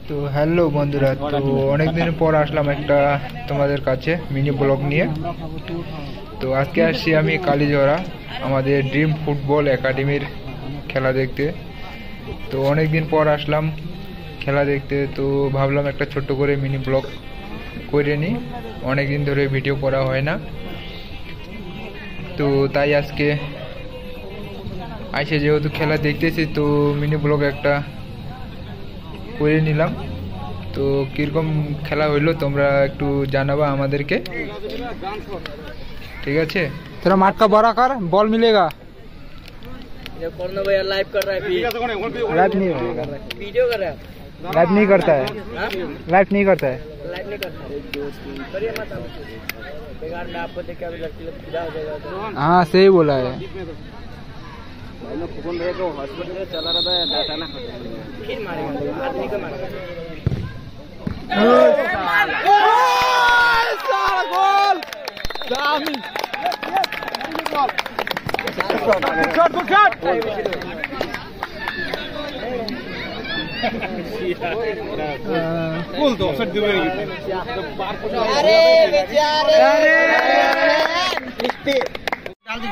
তো হ্যালো বন্ধুরা, তো অনেকদিন পর আসলাম একটা তোমাদের কাছে মিনি ব্লগ নিয়ে। তো আজকে আসছি আমি কালীঝরা আমাদের ড্রিম ফুটবল একাডেমির খেলা দেখতে। তো অনেকদিন পর আসলাম খেলা দেখতে, তো ভাবলাম একটা ছোট্ট করে মিনি ব্লগ করে নিই। অনেকদিন ধরে ভিডিও করা হয় না, তো তাই আজকে আইসে যেহেতু খেলা দেখতেছি, তো মিনি ব্লগ একটা করে নিলাম। তো কিরকম খেলা হইলো তোমরা একটু জানাবা আমাদেরকে, ঠিক আছে? तेरा माठ का बड़ा कर, बॉल मिलेगा। भैया लाइव कर रहा है, लाइव नहीं होगा, वीडियो कर रहा है, लाइव नहीं करता है, लाइव नहीं करता है। लाइव नहीं करता है। करिए मत आप, बेकार में आपको देख के अभी लड़की लोग फिदा हो जाएगा। हाँ सही बोला है। फुकन भैया को हॉस्पिटल में चला रहा था, डाटा ना फिर मारेगा, आदमी को मारेगा। Goal! Shot good shot! Goal तो ऑफसाइड दिया है। अरे बेचारे, डाल दी।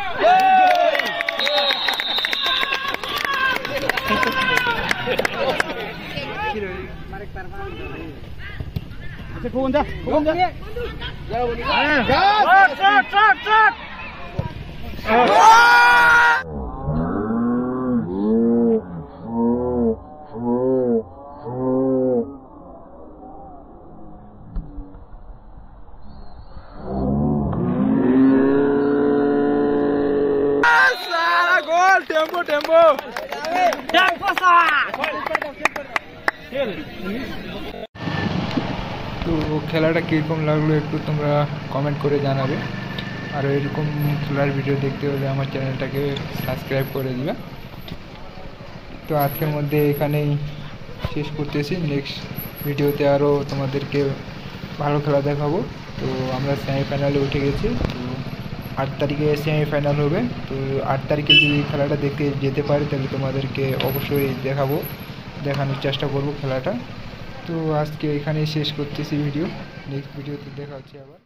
कौन जा? गोल! टेम्पो टेम्पो তো খেলাটা কীরকম লাগলো একটু তোমরা কমেন্ট করে জানাবে। আর এরকম খেলার ভিডিও দেখতে হলে আমার চ্যানেলটাকে সাবস্ক্রাইব করে দিবে। তো আজকের মধ্যে এখানেই শেষ করতেছি। নেক্সট ভিডিওতে আরও তোমাদেরকে ভালো খেলা দেখাবো। তো আমরা সেমিফাইনালে উঠে গেছি, তো 8 তারিখে সেমিফাইনাল হবে। তো 8 তারিখে যদি খেলাটা দেখতে যেতে পারি তাহলে তোমাদেরকে অবশ্যই দেখানোর চেষ্টা করব খেলাটা। তো আজকে এখানেই শেষ করতেছি ভিডিও। নেক্সট ভিডিওতে দেখা হচ্ছে আবার।